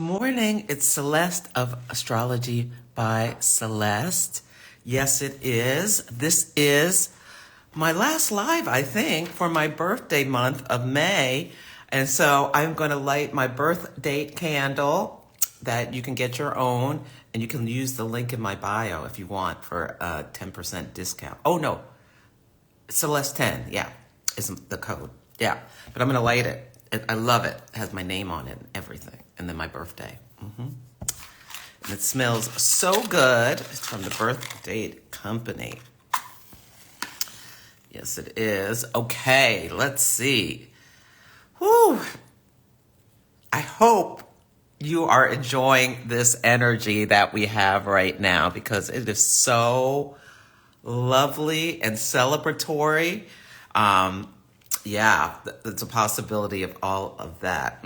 Morning, it's Celeste of Astrology by Celeste. Yes, it is. This is my last live, I think, for my birthday month of May. And so I'm going to light my birth date candle that you can get your own, and you can use the link in my bio if you want for a 10% discount. Oh, no, Celeste 10, yeah, is the code. Yeah, but I'm going to light it. I love it. It has my name on it and everything. And then my birthday. And it smells so good. It's from the Birth Date Company. Yes, it is. Okay, let's see. Whew. I hope you are enjoying this energy that we have right now because it is so lovely and celebratory. Yeah, there's a possibility of all of that.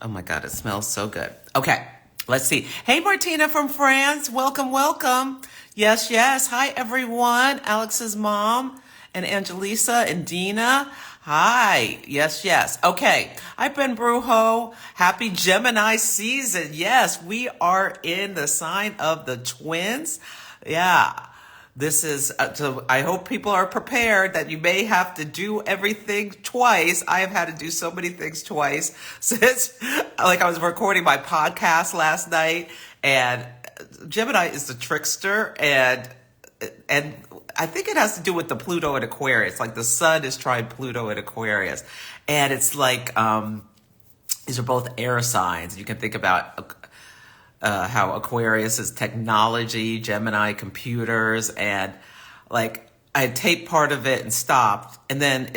Oh my God, it smells so good. Okay, let's see. Hey, Martina from France. Welcome, welcome. Yes, yes. Hi, everyone. Alex's mom and Angelisa and Dina. Hi. Yes, yes. Okay. Hi, Ben Brujo. Happy Gemini season. Yes, we are in the sign of the twins. Yeah. This is, so I hope people are prepared that you may have to do everything twice. I have had to do so many things twice since, like, I was recording my podcast last night, and Gemini is the trickster, and I think it has to do with the Pluto and Aquarius. Like, the sun is trying Pluto and Aquarius, and it's like, these are both air signs. You can think about how Aquarius is technology, Gemini computers, and like I taped part of it and stopped, and then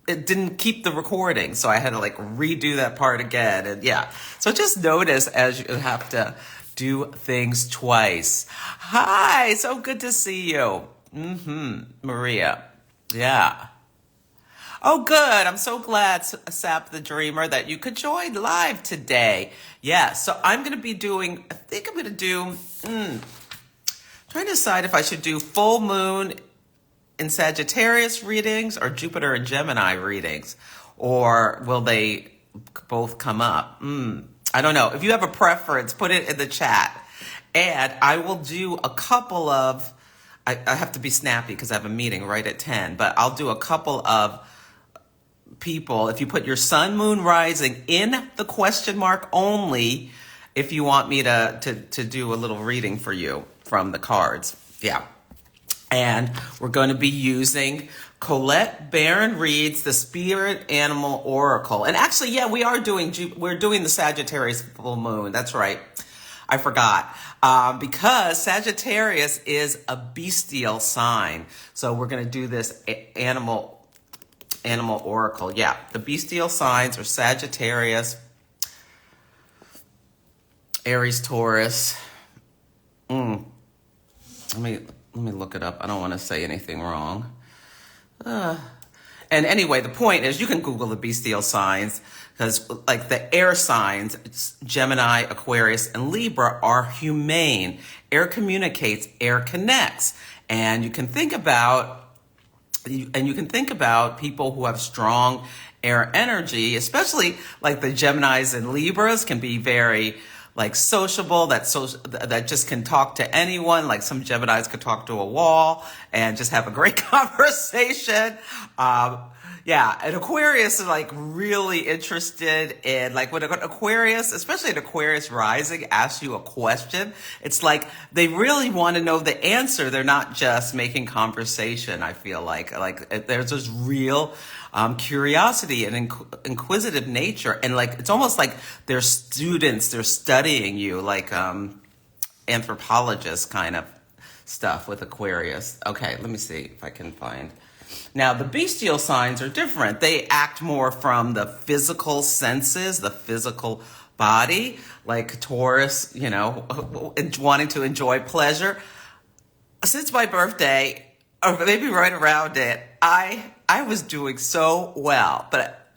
it didn't keep the recording, so I had to like redo that part again, and yeah. So just notice as you have to do things twice. Hi, so good to see you. Maria. Yeah. Oh, good. I'm so glad, Sap the Dreamer, that you could join live today. Yeah, so I'm going to be doing, I think I'm going to do, trying to decide if I should do full moon in Sagittarius readings or Jupiter and Gemini readings, or will they both come up? I don't know. If you have a preference, put it in the chat. And I will do a couple of, I have to be snappy because I have a meeting right at 10, but I'll do a couple of people, if you put your sun, moon, rising in the question mark only, if you want me to do a little reading for you from the cards. Yeah. And we're going to be using Colette Barron Reed's The Spirit Animal Oracle. And actually, yeah, we're doing the Sagittarius full moon. That's right. I forgot. Because Sagittarius is a bestial sign. So we're going to do this animal oracle. Yeah, the bestial signs are Sagittarius, Aries, Taurus. Let me look it up. I don't want to say anything wrong. And anyway, the point is you can Google the bestial signs because like the air signs, Gemini, Aquarius, and Libra are humane. Air communicates, air connects. And you can think about people who have strong air energy, especially like the Geminis and Libras can be very like sociable, that just can talk to anyone. Like some Geminis could talk to a wall and just have a great conversation. Yeah, and Aquarius is like really interested in like when Aquarius, especially an Aquarius rising, asks you a question. It's like they really want to know the answer. They're not just making conversation. I feel like there's this real curiosity and inquisitive nature, and like it's almost like they're students. They're studying you, like anthropologists kind of stuff with Aquarius. Okay, let me see if I can find. Now, the bestial signs are different. They act more from the physical senses, the physical body, like Taurus, wanting to enjoy pleasure. Since my birthday, or maybe right around it, I was doing so well, but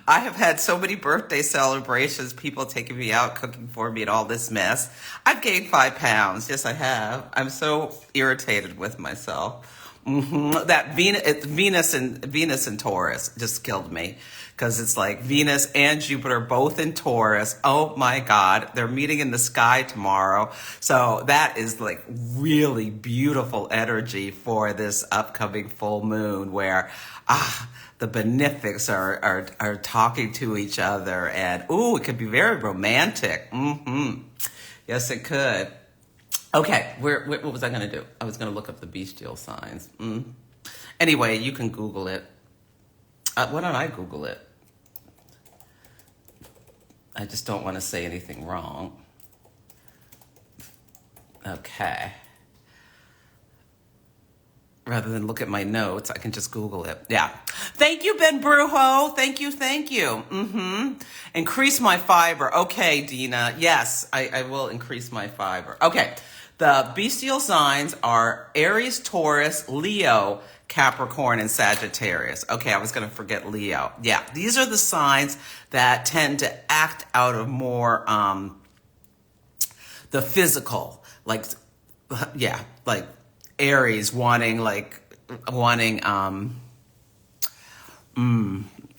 I have had so many birthday celebrations, people taking me out, cooking for me, and all this mess. I've gained 5 pounds. Yes, I have. I'm so irritated with myself. That Venus and Taurus just killed me. because it's like Venus and Jupiter both in Taurus. Oh my God, they're meeting in the sky tomorrow. So that is like really beautiful energy for this upcoming full moon where, the benefics are talking to each other, and it could be very romantic. Yes, it could. Okay, what was I going to do? I was going to look up the bestial signs. Anyway, you can Google it. Why don't I Google it? I just don't want to say anything wrong. Okay. Rather than look at my notes, I can just Google it. Yeah. Thank you, Ben Brujo. Thank you. Increase my fiber. Okay, Dina. Yes, I will increase my fiber. Okay. The bestial signs are Aries, Taurus, Leo, Capricorn, and Sagittarius. Okay, I was going to forget Leo. Yeah, these are the signs that tend to act out of more the physical. Like Aries wanting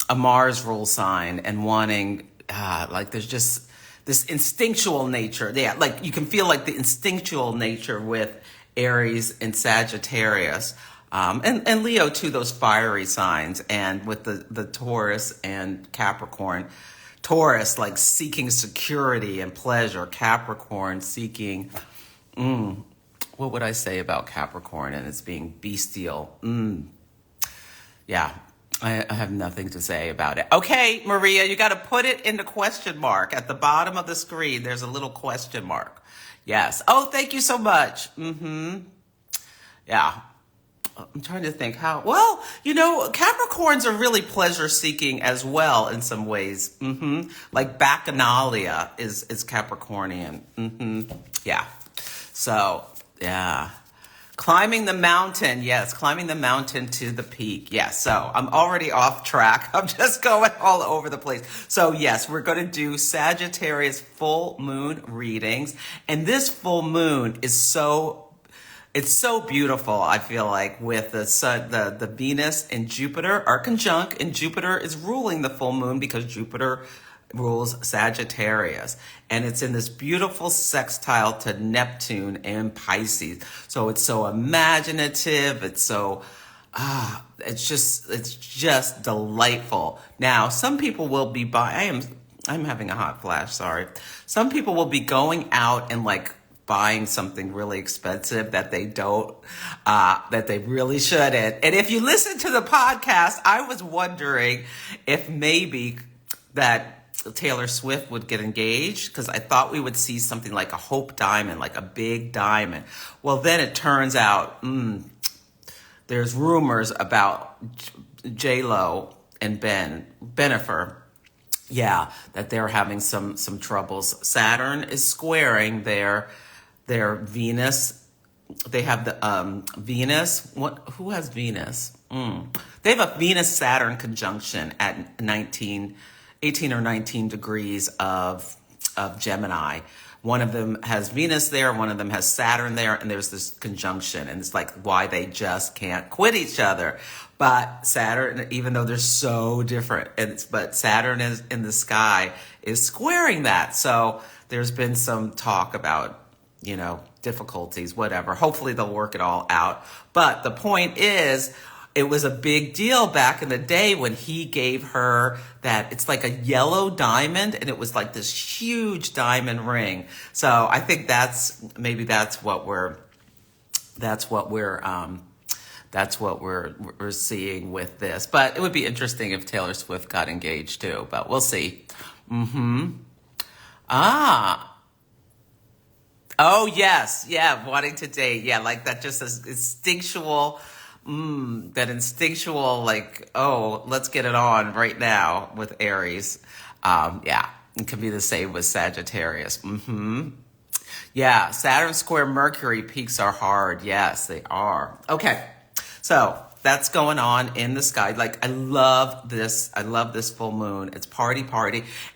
a Mars rule sign and wanting there's just this instinctual nature. Yeah, like you can feel like the instinctual nature with Aries and Sagittarius. And Leo too, those fiery signs, and with the Taurus and Capricorn. Taurus like seeking security and pleasure. Capricorn seeking, what would I say about Capricorn and it's being bestial? Yeah, I have nothing to say about it. Okay, Maria, you got to put it in the question mark. At the bottom of the screen, there's a little question mark. Yes. Oh, thank you so much. Yeah. I'm trying to think how. Well, Capricorns are really pleasure-seeking as well in some ways. Like Bacchanalia is Capricornian. Yeah. So, yeah. Climbing the mountain. Yes, climbing the mountain to the peak. Yes, so I'm already off track. I'm just going all over the place. So, yes, we're going to do Sagittarius full moon readings. And this full moon is it's so beautiful, I feel like, with the sun, the Venus and Jupiter are conjunct, and Jupiter is ruling the full moon because Jupiter rules Sagittarius. And it's in this beautiful sextile to Neptune and Pisces. So it's so imaginative. It's so, it's just delightful. Now, some people will be I'm having a hot flash, sorry. Some people will be going out and buying something really expensive that they don't, that they really shouldn't. And if you listen to the podcast, I was wondering if maybe that Taylor Swift would get engaged, because I thought we would see something like a Hope diamond, like a big diamond. Well, then it turns out there's rumors about J-Lo and Bennifer. Yeah, that they're having some troubles. Saturn is squaring their Venus. They have the Venus. Who has Venus? They have a Venus-Saturn conjunction at 18 or 19 degrees of Gemini. One of them has Venus there, one of them has Saturn there, and there's this conjunction, and it's like why they just can't quit each other. But Saturn, even though they're so different, but Saturn is in the sky is squaring that. So there's been some talk about, difficulties, whatever. Hopefully they'll work it all out. But the point is, it was a big deal back in the day when he gave her that, it's like a yellow diamond, and it was like this huge diamond ring. So I think that's what we're seeing with this. But it would be interesting if Taylor Swift got engaged too, but we'll see. Oh, yes. Yeah, wanting to date. Yeah, like that just instinctual, let's get it on right now with Aries. Yeah, it can be the same with Sagittarius. Yeah, Saturn square Mercury peaks are hard. Yes, they are. Okay, so that's going on in the sky. I love this. I love this full moon. It's party.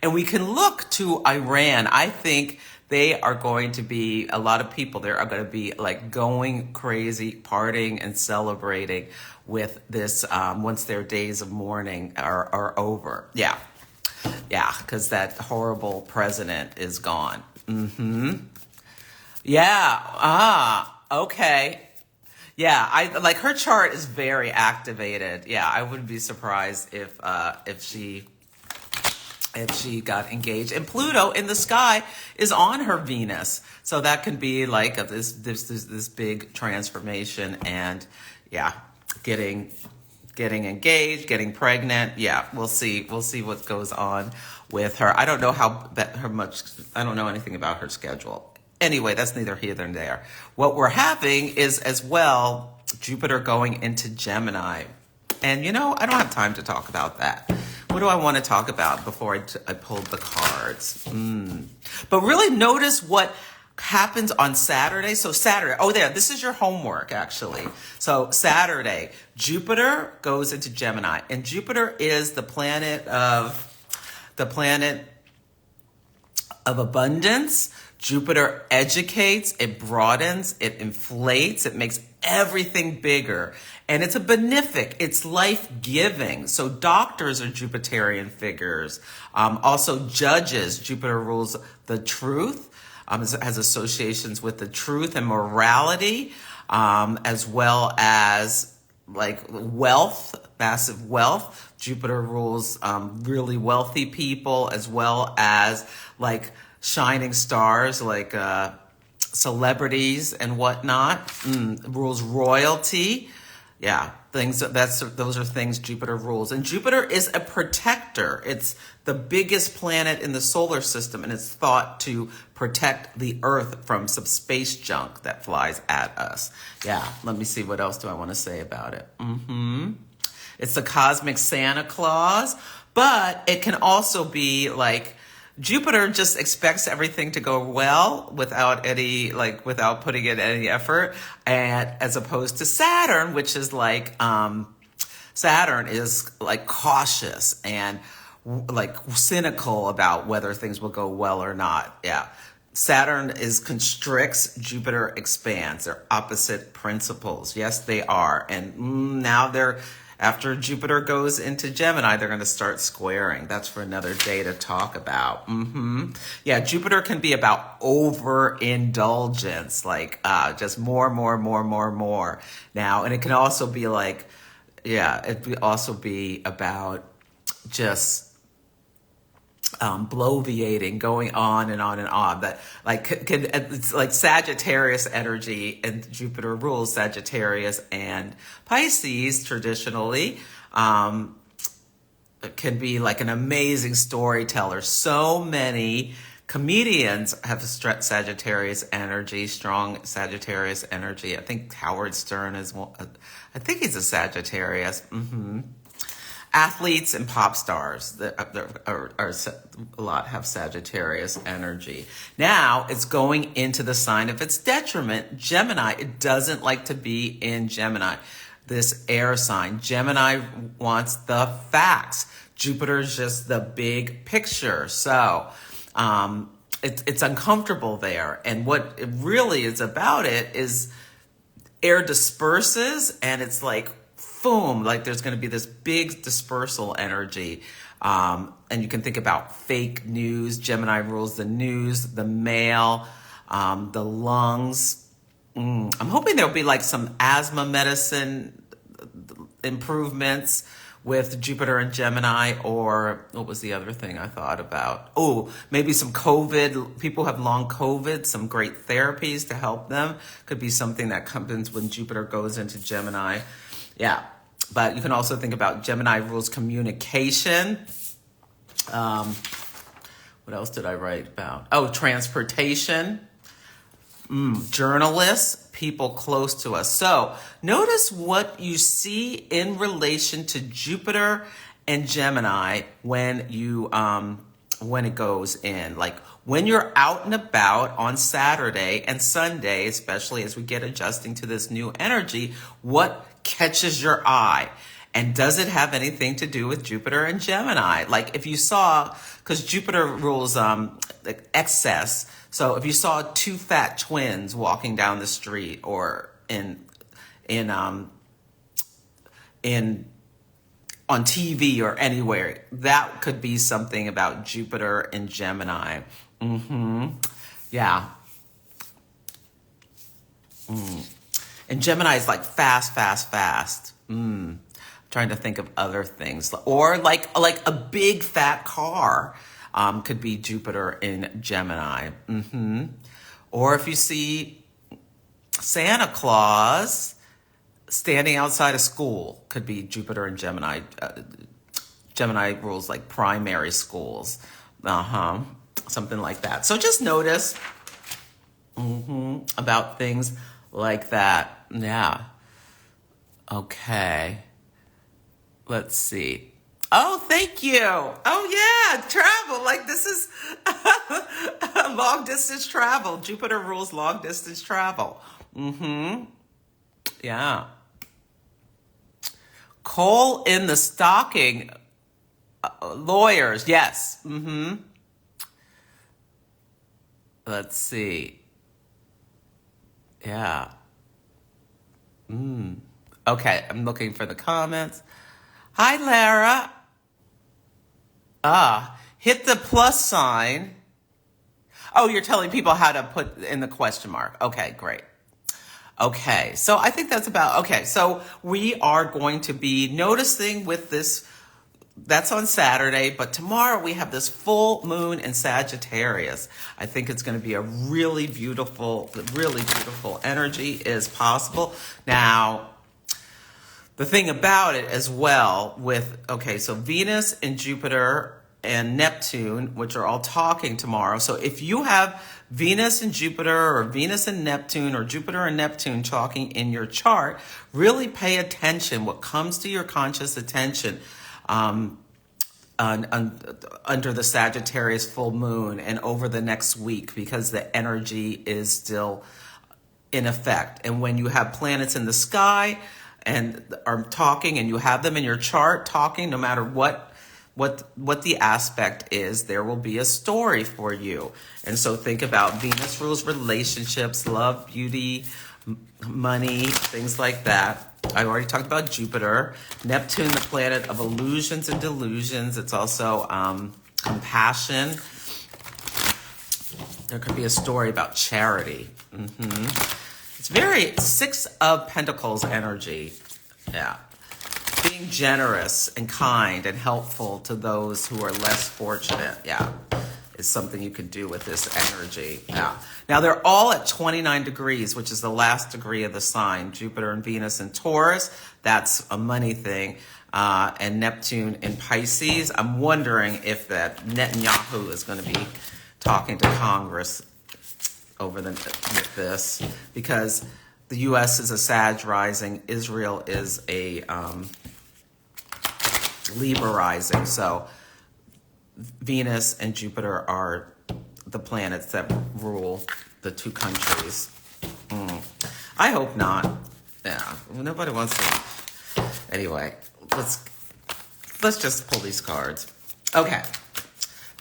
And we can look to Iran. I think they are going to be, a lot of people there are going to be like going crazy, partying and celebrating with this once their days of mourning are over. Yeah. Yeah, because that horrible president is gone. Yeah. Okay. Yeah, I like her chart is very activated. Yeah, I wouldn't be surprised if she got engaged. And Pluto in the sky is on her Venus, so that can be like this big transformation. And yeah, getting engaged, getting pregnant. Yeah, we'll see what goes on with her. I don't know I don't know anything about her schedule. Anyway, that's neither here nor there. What we're having is as well Jupiter going into Gemini. And I don't have time to talk about that. What do I want to talk about before I pulled the cards? But really notice what happens on Saturday. So Saturday, this is your homework actually. So Saturday, Jupiter goes into Gemini, and Jupiter is the planet of abundance. Jupiter educates, it broadens, it inflates, it makes everything bigger. And it's a benefic, it's life-giving. So doctors are Jupiterian figures. Also judges, Jupiter rules the truth, has associations with the truth and morality, as well as like wealth, massive wealth. Jupiter rules really wealthy people, as well as like shining stars, like celebrities and whatnot. Rules royalty. Yeah, those are things Jupiter rules. And Jupiter is a protector. It's the biggest planet in the solar system, and it's thought to protect the Earth from some space junk that flies at us. Yeah, let me see, what else do I want to say about it? It's the cosmic Santa Claus, but it can also be like Jupiter just expects everything to go well without putting in any effort, and as opposed to Saturn, which is like Saturn is like cautious and like cynical about whether things will go well or not. Yeah. Saturn constricts, Jupiter expands. They're opposite principles. Yes, they are. And now after Jupiter goes into Gemini, they're going to start squaring. That's for another day to talk about. Yeah, Jupiter can be about overindulgence, like just more. Now, and it can also be like, it could also be about just bloviating, going on and on and on. That it's like Sagittarius energy, and Jupiter rules Sagittarius and Pisces traditionally. It can be like an amazing storyteller. So many comedians have Sagittarius energy, strong Sagittarius energy. I think Howard Stern is one. I think he's a Sagittarius. Athletes and pop stars that are a lot have Sagittarius energy. Now it's going into the sign of its detriment, Gemini. It doesn't like to be in Gemini, this air sign. Gemini wants the facts. Jupiter is just the big picture. So it's uncomfortable there. And what it really is about it is air disperses, and it's like, boom, like there's going to be this big dispersal energy. And you can think about fake news. Gemini rules the news, the mail, the lungs. I'm hoping there'll be like some asthma medicine improvements with Jupiter and Gemini, or what was the other thing I thought about? Oh, maybe some COVID. People have long COVID, some great therapies to help them. Could be something that happens when Jupiter goes into Gemini. Yeah, but you can also think about Gemini rules communication. What else did I write about? Oh, transportation, journalists, people close to us. So notice what you see in relation to Jupiter and Gemini when it goes in. Like when you're out and about on Saturday and Sunday, especially as we get adjusting to this new energy, what catches your eye? And does it have anything to do with Jupiter and Gemini? Like if you saw, because Jupiter rules like excess. So if you saw two fat twins walking down the street or in on TV or anywhere, that could be something about Jupiter and Gemini. Yeah. And Gemini is like fast, fast, fast. Trying to think of other things, or like a big fat car could be Jupiter in Gemini. Or if you see Santa Claus standing outside a school, could be Jupiter and Gemini. Gemini rules like primary schools, something like that. So just notice about things like that. Yeah. Okay. Let's see. Oh, thank you. Oh, yeah. Travel. Like this is long distance travel. Jupiter rules long distance travel. Yeah. Coal in the stocking. Lawyers. Yes. Let's see. Yeah. Okay. I'm looking for the comments. Hi, Lara. Hit the plus sign. Oh, you're telling people how to put in the question mark. Okay, great. Okay, so I think that's about, okay, so we are going to be noticing with this, that's on Saturday, but tomorrow we have this full moon in Sagittarius. I think it's going to be a really beautiful energy is possible. Now, the thing about it as well with, okay, so Venus and Jupiter and Neptune, which are all talking tomorrow. So if you have Venus and Jupiter or Venus and Neptune or Jupiter and Neptune talking in your chart, really pay attention what comes to your conscious attention under the Sagittarius full moon and over the next week, because the energy is still in effect. And when you have planets in the sky and are talking and you have them in your chart talking, no matter what the aspect is, there will be a story for you. And so think about Venus rules relationships, love, beauty, money, things like that. I already talked about Jupiter. Neptune, the planet of illusions and delusions. It's also compassion. There could be a story about charity. It's very Six of Pentacles energy. Yeah. Being generous and kind and helpful to those who are less fortunate. Yeah. Is something you can do with this energy. Yeah. Now they're all at 29 degrees, which is the last degree of the sign. Jupiter and Venus in Taurus. That's a money thing. And Neptune in Pisces. I'm wondering if that Netanyahu is going to be talking to Congress over with this, because the U.S. is a Sag rising, Israel is a Libra rising. So Venus and Jupiter are the planets that rule the two countries. I hope not. Yeah, nobody wants to. Anyway, let's just pull these cards. Okay.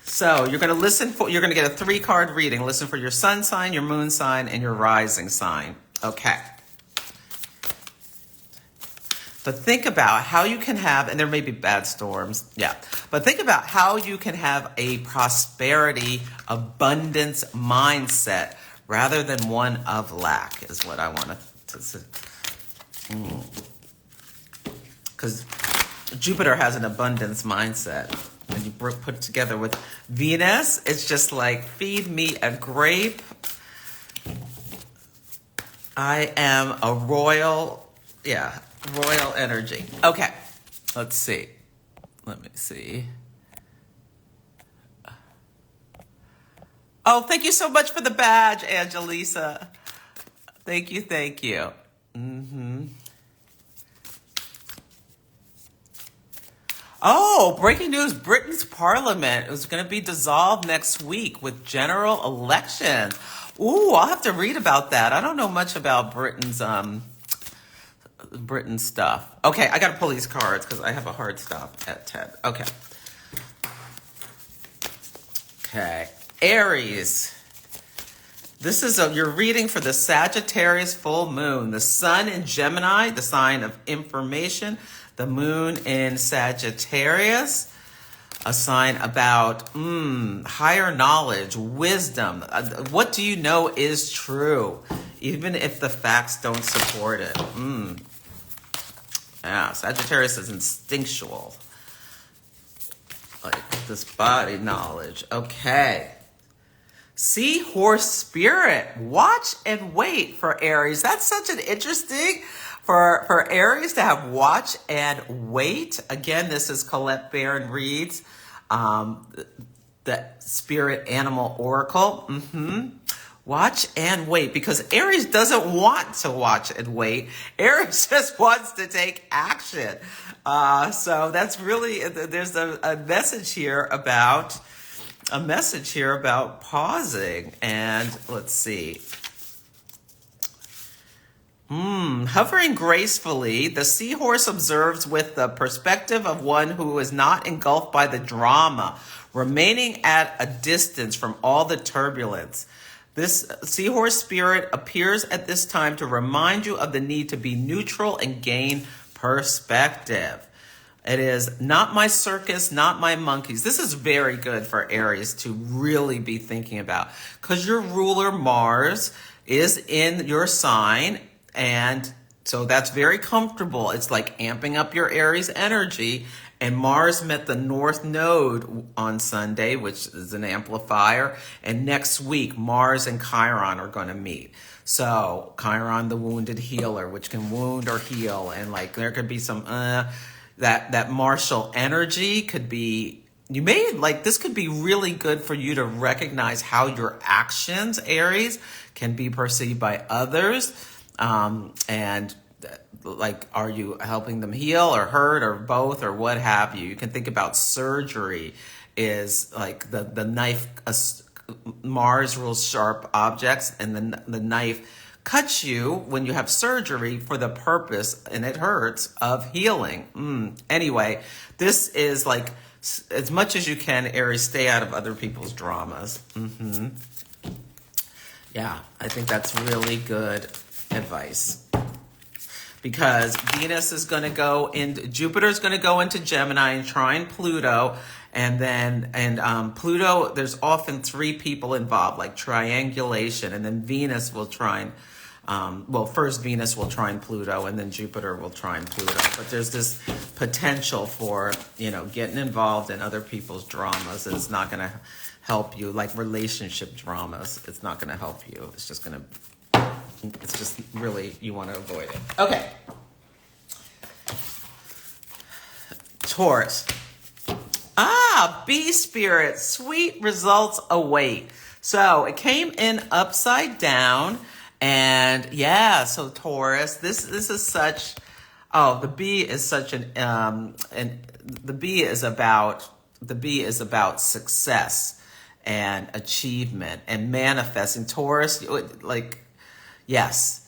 So you're going to get a 3-card reading. Listen for your sun sign, your moon sign, and your rising sign. Okay. But think about how you can have, and there may be bad storms, yeah. But think about how you can have a prosperity, abundance mindset rather than one of lack is what I want to say. Because Jupiter has an abundance mindset. When you put it together with Venus, it's just like, feed me a grape. I am a royal energy. Okay, let's see. Let me see. Oh, thank you so much for the badge, Angelisa. Thank you, thank you. Oh, breaking news, Britain's parliament is going to be dissolved next week with general elections. Ooh, I'll have to read about that. I don't know much about Britain's Britain stuff. Okay, I gotta pull these cards because I have a hard stop at 10. Okay. Okay. Aries. This is your reading for the Sagittarius full moon. The sun in Gemini, the sign of information. The moon in Sagittarius, a sign about higher knowledge, wisdom. What do you know is true, even if the facts don't support it? Yeah, Sagittarius is instinctual, like this body knowledge. Okay. Seahorse spirit. Watch and wait for Aries. That's such an interesting for Aries to have watch and wait. Again, this is Colette Baron Reed's the Spirit Animal Oracle. Watch and wait, because Aries doesn't want to watch and wait. Aries just wants to take action. So that's really, there's a message here about pausing. And let's see. Hovering gracefully, the seahorse observes with the perspective of one who is not engulfed by the drama, remaining at a distance from all the turbulence. This seahorse spirit appears at this time to remind you of the need to be neutral and gain perspective. It is not my circus, not my monkeys. This is very good for Aries to really be thinking about, because your ruler Mars is in your sign, and so that's very comfortable. It's like amping up your Aries energy. And Mars met the North Node on Sunday, which is an amplifier. And next week, Mars and Chiron are going to meet. So Chiron, the wounded healer, which can wound or heal. And like there could be some, that martial energy could be, this could be really good for you to recognize how your actions, Aries, can be perceived by others. And like, are you helping them heal or hurt or both or what have you? You can think about surgery is like the knife. Mars rules sharp objects, and then the knife cuts you when you have surgery for the purpose, and it hurts, of healing. Anyway, this is like, as much as you can, Aries, stay out of other people's dramas. Yeah, I think that's really good advice. Because Venus is going to go in, Jupiter is going to go into Gemini and trine Pluto. And then, Pluto, there's often three people involved, like triangulation. And then Venus will trine, first Venus will trine Pluto, and then Jupiter will trine Pluto. But there's this potential for, getting involved in other people's dramas. And it's not going to help you, like relationship dramas. It's not going to help you. It's just really, you want to avoid it. Okay. Taurus. Bee spirit, sweet results await. So it came in upside down, and yeah, so Taurus, this is such, the bee is such the bee is about success and achievement and manifesting. Taurus, yes.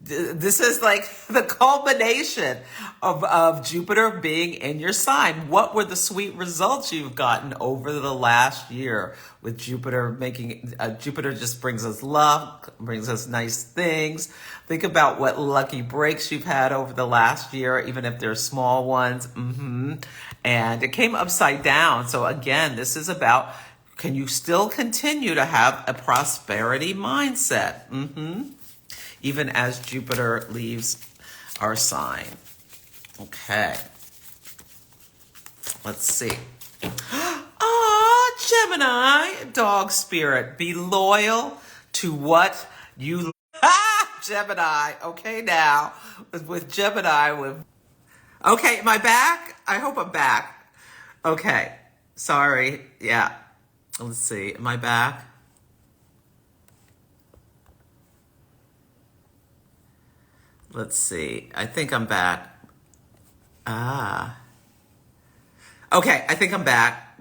This is like the culmination of Jupiter being in your sign. What were the sweet results you've gotten over the last year with Jupiter making, Jupiter just brings us luck, brings us nice things. Think about what lucky breaks you've had over the last year, even if they're small ones. And it came upside down. So again, this is about, can you still continue to have a prosperity mindset? Even as Jupiter leaves our sign. Okay. Let's see. Gemini, dog spirit. Be loyal to what you... Gemini. Okay, now. With Gemini, Okay, am I back? I hope I'm back. Okay. Sorry. Yeah. Let's see. Am I back? Let's see. I think I'm back. Okay, I think I'm back.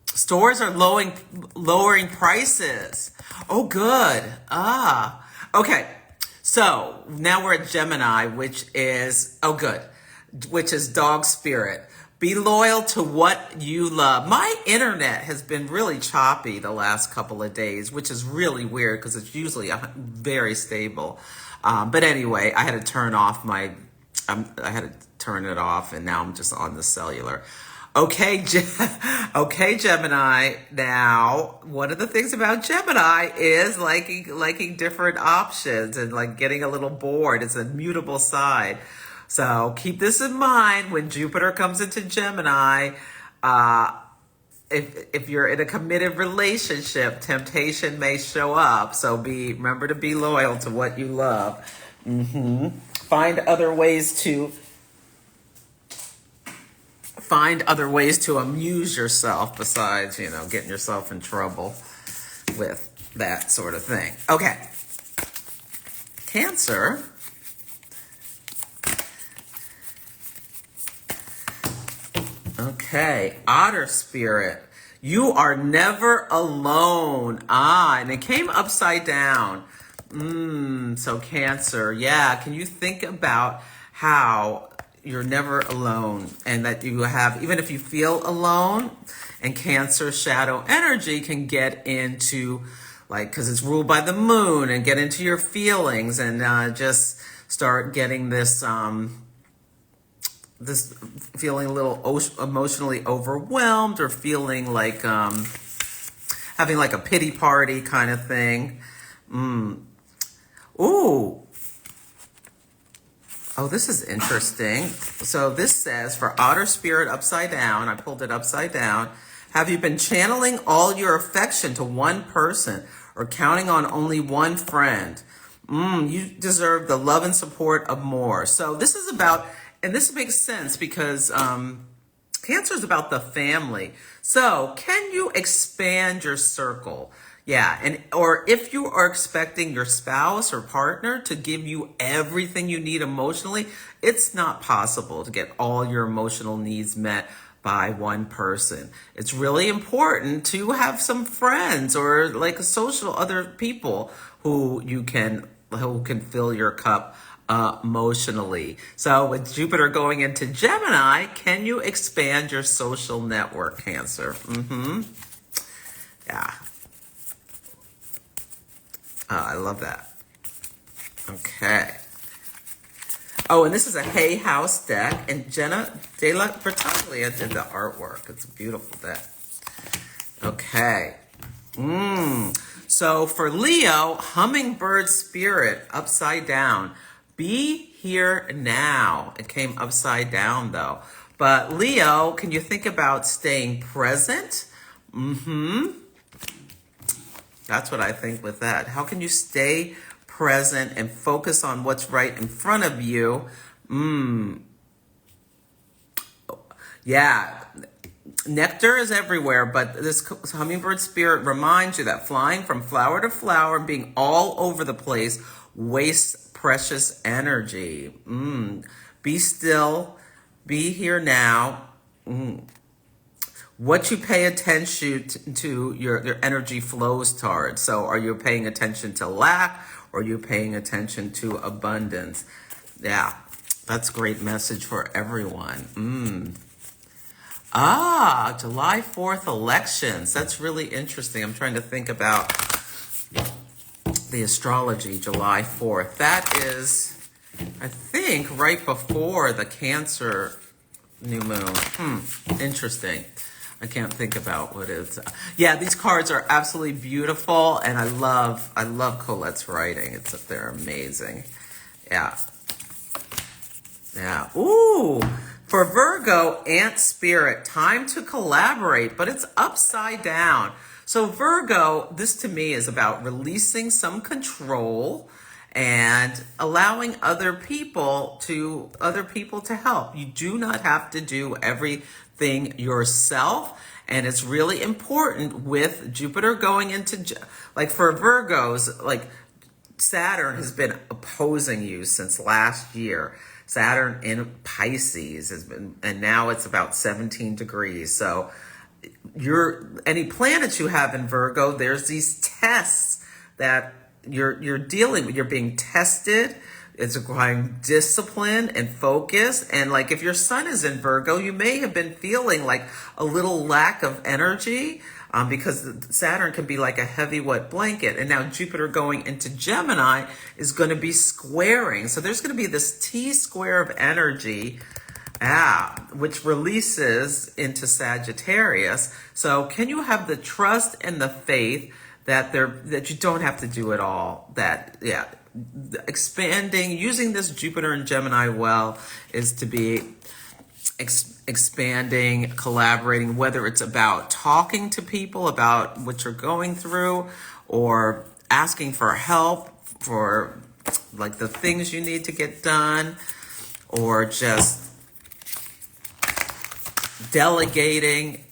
Stores are lowering prices. Oh, good. Okay. So now we're at Gemini, which is, oh good, which is dog spirit. Be loyal to what you love. My internet has been really choppy the last couple of days, which is really weird because it's usually very stable. But anyway, I had to turn off I had to turn it off, and now I'm just on the cellular. Okay, okay, Gemini. Now, one of the things about Gemini is liking different options and like getting a little bored. It's a mutable side. So keep this in mind when Jupiter comes into Gemini. If you're in a committed relationship, temptation may show up. So remember to be loyal to what you love. Find other ways to amuse yourself besides, getting yourself in trouble with that sort of thing. Okay. Cancer. Okay. Otter spirit. You are never alone. And it came upside down. So Cancer. Yeah. Can you think about how you're never alone, and that you have, even if you feel alone, and Cancer shadow energy can get into, because it's ruled by the moon, and get into your feelings and just start getting this this feeling a little emotionally overwhelmed, or feeling like having like a pity party kind of thing. Ooh. Oh, this is interesting. So this says, for Otter spirit upside down, I pulled it upside down. Have you been channeling all your affection to one person, or counting on only one friend? You deserve the love and support of more. So this is about, and this makes sense because Cancer is about the family. So can you expand your circle? Yeah, or if you are expecting your spouse or partner to give you everything you need emotionally, it's not possible to get all your emotional needs met by one person. It's really important to have some friends or like other people who can fill your cup emotionally. So with Jupiter going into Gemini, can you expand your social network, Cancer? Yeah. I love that. Okay. Oh, and this is a Hay House deck, and Jenna De La Bertaglia did the artwork. It's a beautiful deck. Okay. So for Leo, hummingbird spirit upside down. Be here now. It came upside down though. But Leo, can you think about staying present? That's what I think with that. How can you stay present and focus on what's right in front of you? Yeah. Nectar is everywhere, but this hummingbird spirit reminds you that flying from flower to flower and being all over the place wastes precious energy. Be still. Be here now. What you pay attention to, your energy flows towards. So are you paying attention to lack, or are you paying attention to abundance? Yeah, that's a great message for everyone. July 4th elections. That's really interesting. I'm trying to think about the astrology, July 4th. That is, I think, right before the Cancer new moon. Interesting. I can't think about what it's. Yeah, these cards are absolutely beautiful, and I love Colette's writing. They're amazing. Yeah. Ooh, for Virgo, Ant Spirit, time to collaborate, but it's upside down. So Virgo, this to me is about releasing some control and allowing other people to help. You do not have to do everything yourself. And it's really important with Jupiter going into, for Virgos, Saturn has been opposing you since last year. Saturn in Pisces and now it's about 17 degrees. So any planets you have in Virgo, there's these tests that you're dealing with, you're being tested. It's requiring discipline and focus. And like if your sun is in Virgo, you may have been feeling like a little lack of energy, because Saturn can be like a heavy, wet blanket. And now Jupiter going into Gemini is going to be squaring. So there's going to be this T-square of energy, which releases into Sagittarius. So can you have the trust and the faith that you don't have to do it all? Expanding, using this Jupiter and Gemini well is to be expanding, collaborating, whether it's about talking to people about what you're going through or asking for help for like the things you need to get done, or just delegating,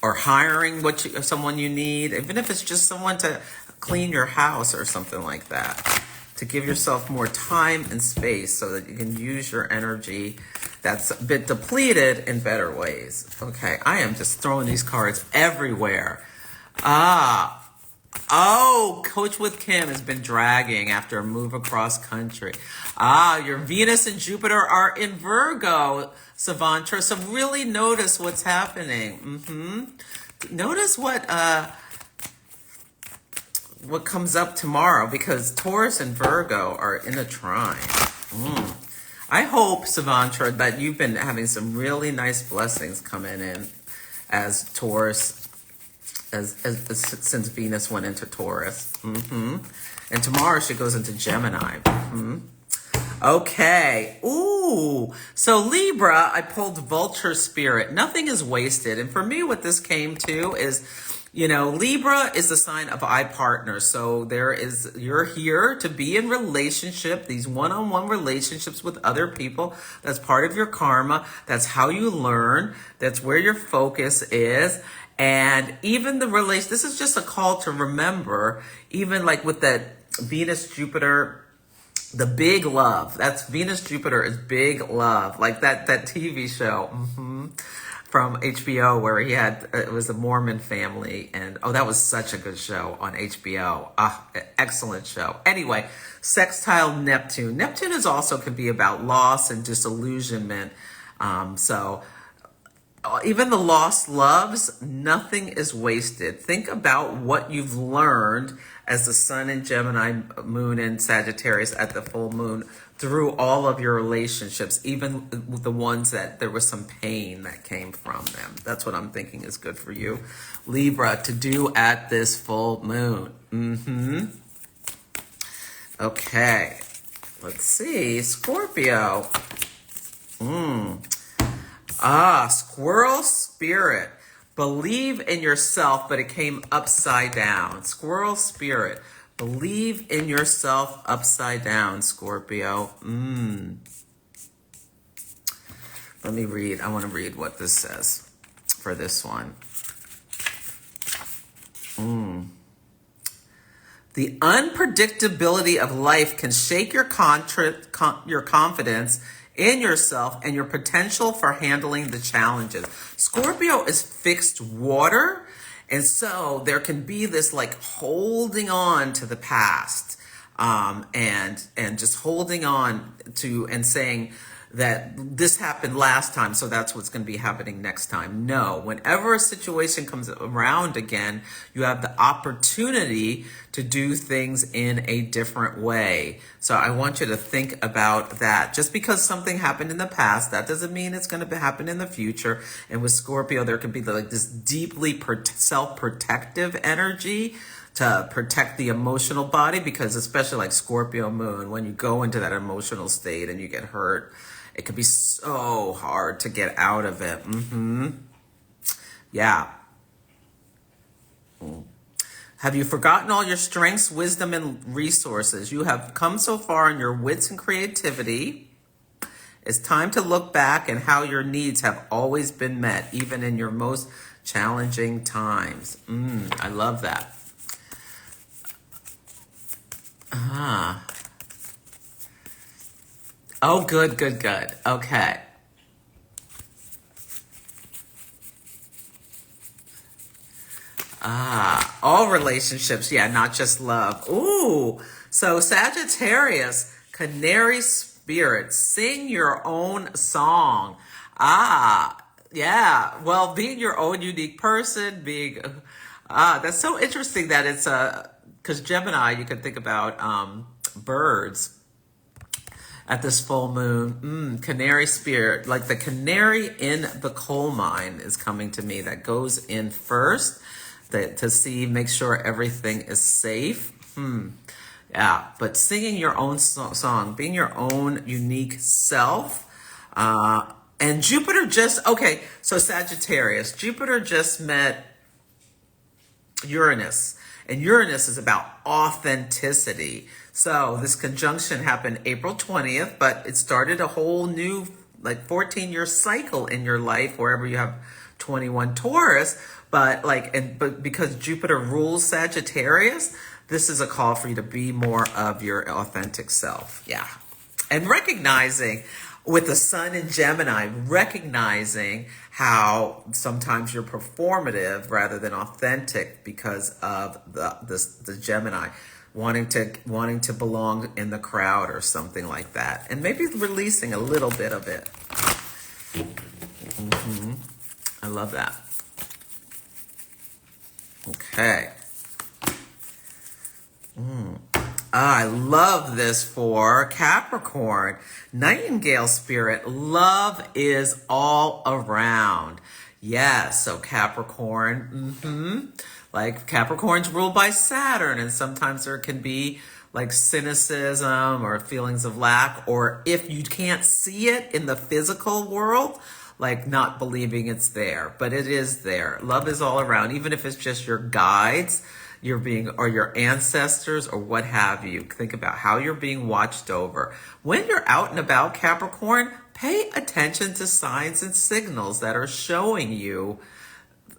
or hiring someone you need, even if it's just someone to clean your house or something like that, to give yourself more time and space so that you can use your energy that's a bit depleted in better ways. Okay, I am just throwing these cards everywhere. Coach with Kim has been dragging after a move across country. Your Venus and Jupiter are in Virgo, Savantra. So really notice what's happening. Notice what comes up tomorrow, because Taurus and Virgo are in a trine. I hope, Savantra, that you've been having some really nice blessings coming in as Taurus, as since Venus went into Taurus. And tomorrow she goes into Gemini. Okay. So Libra, I pulled Vulture Spirit. Nothing is wasted. And for me, what this came to is, Libra is the sign of I partner. So you're here to be in relationship, these one-on-one relationships with other people. That's part of your karma. That's how you learn. That's where your focus is. And even this is just a call to remember, even like with that Venus, Jupiter, the big love. That's Venus, Jupiter is big love. Like that TV show. From HBO where it was a Mormon family, and that was such a good show on HBO. Excellent show. Anyway, sextile Neptune. Neptune can be about loss and disillusionment. So even the lost loves, nothing is wasted. Think about what you've learned as the sun in Gemini, moon in Sagittarius at the full moon, through all of your relationships, even the ones that there was some pain that came from them. That's what I'm thinking is good for you, Libra, to do at this full moon. Okay, let's see, Scorpio. Squirrel Spirit. Believe in yourself, but it came upside down. Squirrel Spirit. Believe in yourself upside down, Scorpio. Let me read. I want to read what this says for this one. The unpredictability of life can shake your confidence in yourself and your potential for handling the challenges. Scorpio is fixed water. And so there can be this like holding on to the past, and just holding on to and saying that this happened last time, so that's what's going to be happening next time. No, whenever a situation comes around again, you have the opportunity to do things in a different way. So I want you to think about that. Just because something happened in the past, that doesn't mean it's going to happen in the future. And with Scorpio, there can be like this deeply self-protective energy to protect the emotional body, because especially like Scorpio moon, when you go into that emotional state and you get hurt, it can be so hard to get out of it. Have you forgotten all your strengths, wisdom, and resources? You have come so far in your wits and creativity. It's time to look back and how your needs have always been met, even in your most challenging times. I love that. Oh, good. Okay. Ah, all relationships. Yeah, not just love. Ooh. So Sagittarius, canary spirit, sing your own song. Ah, yeah. Well, being your own unique person, that's so interesting that it's because Gemini, you can think about birds at this full moon. Canary spirit, like the canary in the coal mine is coming to me, that goes in first to see, make sure everything is safe. Yeah, but singing your own song, being your own unique self. And Jupiter okay, so Sagittarius, Jupiter just met Uranus, and Uranus is about authenticity. So this conjunction happened April 20th, but it started a whole new, like, 14-year cycle in your life, wherever you have 21 Taurus. But because Jupiter rules Sagittarius, this is a call for you to be more of your authentic self. Yeah. And recognizing with the sun in Gemini, recognizing how sometimes you're performative rather than authentic because of the Gemini, wanting to belong in the crowd or something like that, and maybe releasing a little bit of it. I love that. Okay. I love this for Capricorn. Nightingale spirit, love is all around. Yes, so Capricorn, like Capricorn's ruled by Saturn, and sometimes there can be like cynicism or feelings of lack, or if you can't see it in the physical world, like not believing it's there, but it is there. Love is all around, even if it's just your guides, or your ancestors, or what have you. Think about how you're being watched over. When you're out and about, Capricorn, pay attention to signs and signals that are showing you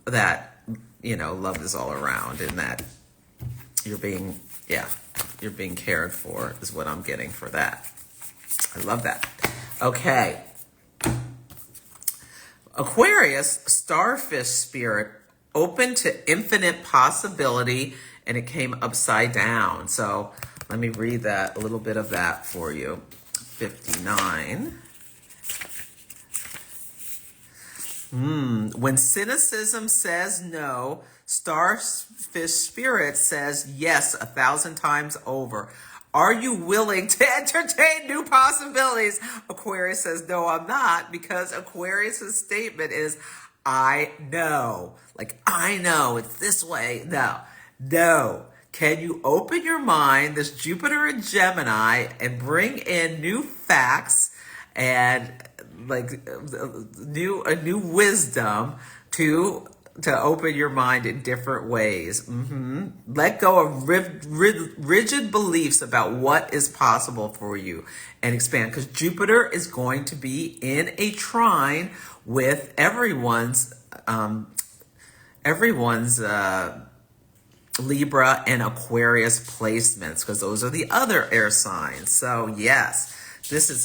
that, love is all around, and that you're being cared for, is what I'm getting for that. I love that. Okay. Aquarius, starfish spirit, open to infinite possibility, and it came upside down. So let me read a little bit of that for you. 59. When cynicism says no, starfish spirit says yes 1,000 times over. Are you willing to entertain new possibilities? Aquarius says, no, I'm not, because Aquarius's statement is, I know. Like, I know it's this way. No. Can you open your mind, this Jupiter in Gemini, and bring in new facts and a new wisdom to open your mind in different ways. Let go of rigid beliefs about what is possible for you and expand, because Jupiter is going to be in a trine with everyone's Libra and Aquarius placements, because those are the other air signs. So yes,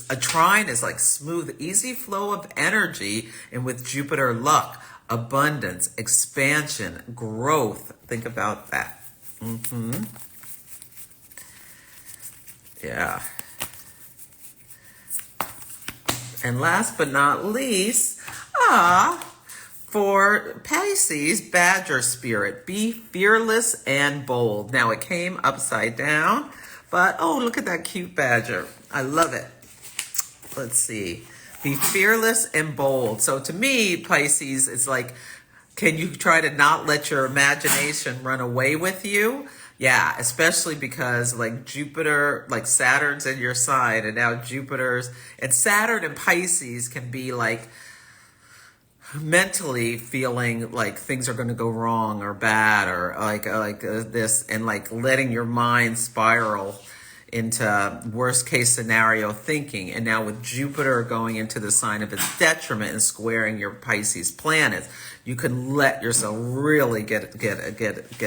a trine is like smooth, easy flow of energy, and with Jupiter, luck, abundance, expansion, growth. Think about that. Yeah. And last but not least, for Pisces, badger spirit, be fearless and bold. Now it came upside down, but look at that cute badger. I love it. Let's see. Be fearless and bold. So to me, Pisces, it's like, can you try to not let your imagination run away with you? Yeah, especially because like Jupiter, like Saturn's in your sign, and now and Saturn and Pisces can be like mentally feeling like things are going to go wrong or bad, or this, and like letting your mind spiral into worst case scenario thinking. And now with Jupiter going into the sign of its detriment and squaring your Pisces planets, you can let yourself really get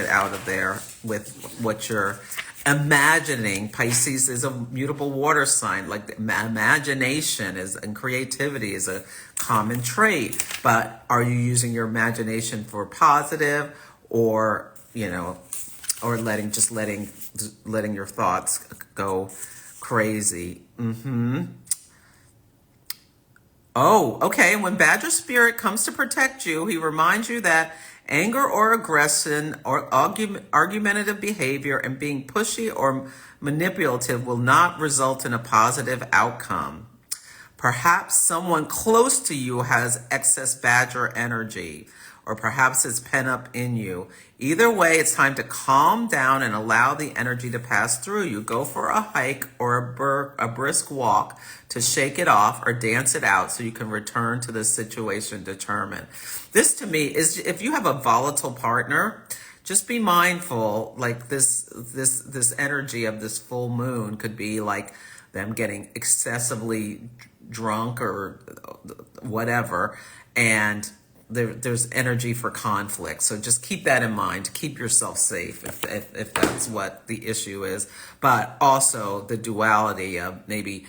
out of there with what you're imagining. Pisces is a mutable water sign. Like imagination and creativity is a common trait. But are you using your imagination for positive or, you know, or letting your thoughts go crazy. Oh, okay. When Badger Spirit comes to protect you, he reminds you that anger or aggression or argumentative behavior and being pushy or manipulative will not result in a positive outcome. Perhaps someone close to you has excess Badger energy, or perhaps it's pent up in you. Either way, it's time to calm down and allow the energy to pass through you. Go for a hike or a brisk walk to shake it off or dance it out so you can return to the situation determined. This to me is, if you have a volatile partner, just be mindful, like this energy of this full moon could be like them getting excessively drunk or whatever, and there's energy for conflict. So just keep that in mind. Keep yourself safe if that's what the issue is. But also the duality of maybe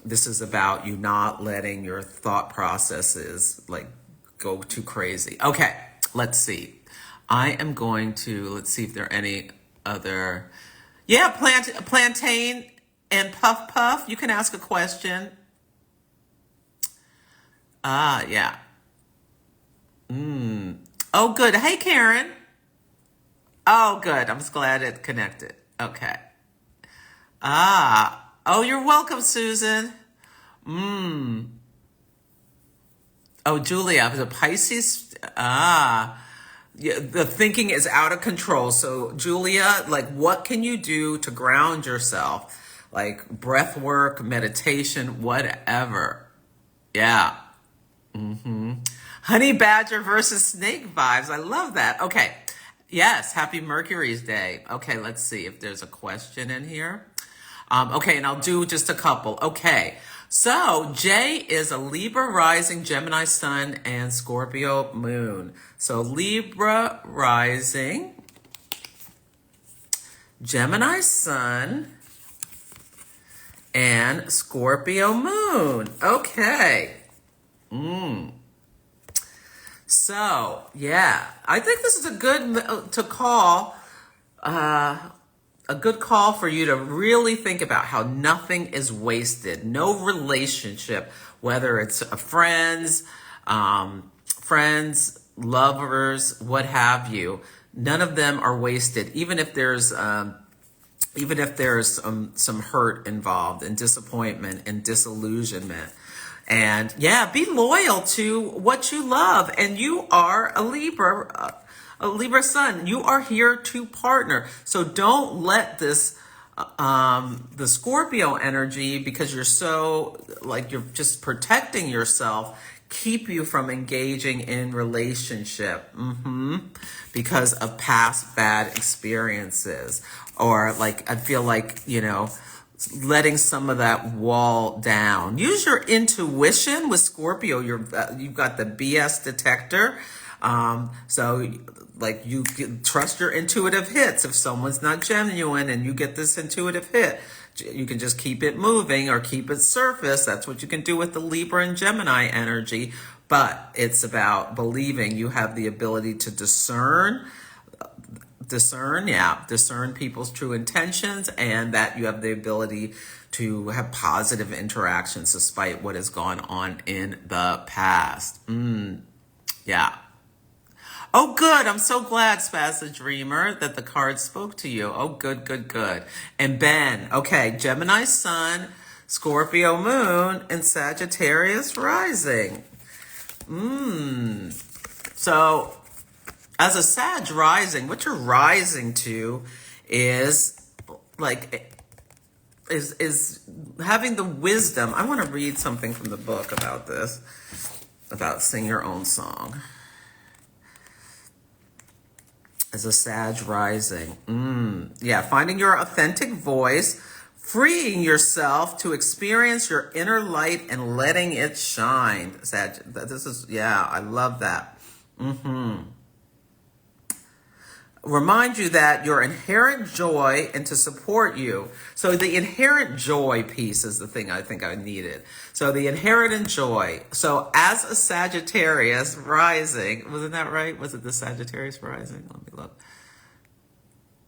this is about you not letting your thought processes like go too crazy. Okay, let's see. I am going to, let's see if there are any other, yeah, Plantain and Puff Puff, you can ask a question. Yeah. Oh, good. Hey, Karen. Oh, good. I'm just glad it connected. Okay. Oh, you're welcome, Susan. Oh, Julia, the Pisces. Yeah, the thinking is out of control. So, Julia, like, what can you do to ground yourself? Like breath work, meditation, whatever. Yeah. Honey Badger versus Snake vibes. I love that. Okay. Yes. Happy Mercury's Day. Okay. Let's see if there's a question in here. Okay. And I'll do just a couple. Okay. So Jay is a Libra rising, Gemini sun, and Scorpio moon. So Libra rising, Gemini sun, and Scorpio moon. Okay. So, yeah, I think this is a good call for you to really think about how nothing is wasted. No relationship, whether it's friends, lovers, what have you, none of them are wasted. Even if there's some hurt involved and disappointment and disillusionment. And yeah, be loyal to what you love. And you are a Libra sun. You are here to partner. So don't let this, the Scorpio energy, because you're so, like, you're just protecting yourself, keep you from engaging in relationship because of past bad experiences. Or like, I feel like, you know, letting some of that wall down. Use your intuition with Scorpio. You've got the BS detector. So like you trust your intuitive hits. If someone's not genuine and you get this intuitive hit, you can just keep it moving or keep it surface. That's what you can do with the Libra and Gemini energy. But it's about believing you have the ability to discern people's true intentions, and that you have the ability to have positive interactions despite what has gone on in the past. Yeah. Oh, good. I'm so glad, Spaz the Dreamer, that the card spoke to you. Oh, good, good, good. And Ben, okay, Gemini sun, Scorpio moon, and Sagittarius rising. So, as a Sag rising, what you're rising to is having the wisdom. I want to read something from the book about this, about sing your own song. As a Sag rising, yeah, finding your authentic voice, freeing yourself to experience your inner light and letting it shine. Sag, this is, yeah, I love that. remind you that your inherent joy and to support you. So the inherent joy piece is the thing I think I needed. So the inherent joy. So as a Sagittarius rising, wasn't that right? Was it the Sagittarius rising? Let me look.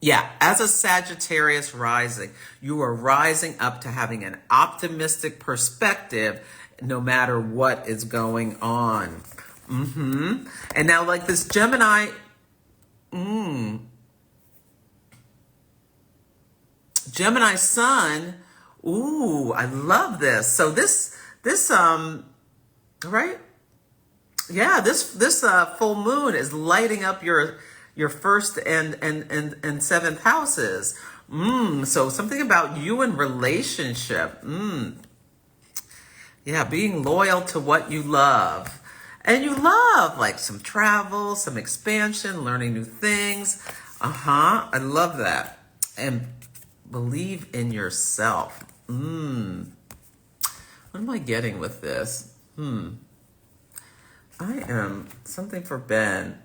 Yeah, as a Sagittarius rising, you are rising up to having an optimistic perspective no matter what is going on. And now like this Gemini, Gemini sun, ooh, I love this. So this, right? Yeah, this full moon is lighting up your first and seventh houses. So something about you and relationship. Yeah, being loyal to what you love. And you love like some travel, some expansion, learning new things. I love that. And believe in yourself. What am I getting with this? I am something for Ben.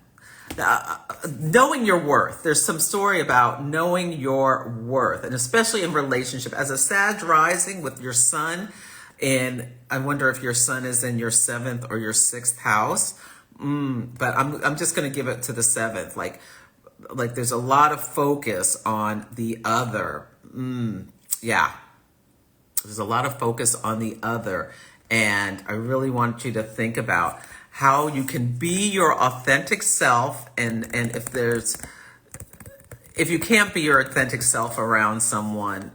Knowing your worth. There's some story about knowing your worth, and especially in relationship. As a Sag rising with your sun, and I wonder if your sun is in your 7th or your 6th house. But I'm just going to give it to the 7th. Like there's a lot of focus on the other. Yeah. There's a lot of focus on the other. And I really want you to think about how you can be your authentic self. And if you can't be your authentic self around someone,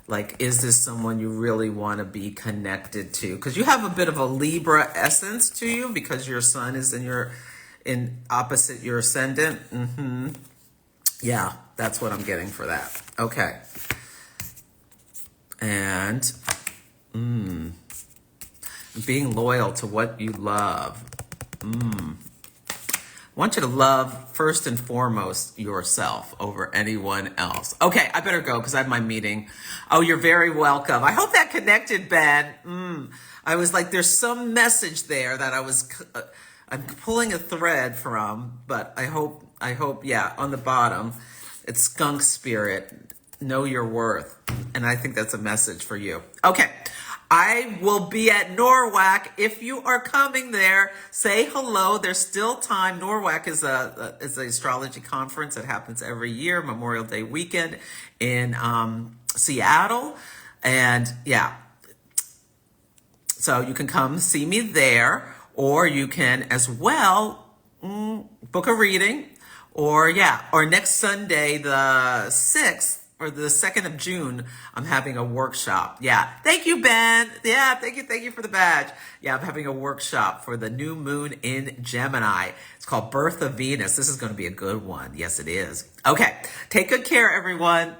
like, is this someone you really want to be connected to? Because you have a bit of a Libra essence to you because your sun is in opposite your ascendant. Yeah, that's what I'm getting for that. Okay. And being loyal to what you love. I want you to love first and foremost yourself over anyone else. Okay, I better go because I have my meeting. Oh, you're very welcome. I hope that connected, Ben. I was like, there's some message there that I'm pulling a thread from, but I hope, yeah, on the bottom, it's skunk spirit, know your worth. And I think that's a message for you. Okay. I will be at Norwalk. If you are coming there, say hello. There's still time. Norwalk is an astrology conference that happens every year, Memorial Day weekend in Seattle. And yeah, so you can come see me there, or you can as well book a reading, or next Sunday, the 6th, or the 2nd of June, I'm having a workshop. Yeah. Thank you, Ben. Yeah, thank you for the badge. Yeah, I'm having a workshop for the new moon in Gemini. It's called Birth of Venus. This is going to be a good one. Yes, it is. Okay. Take good care, everyone.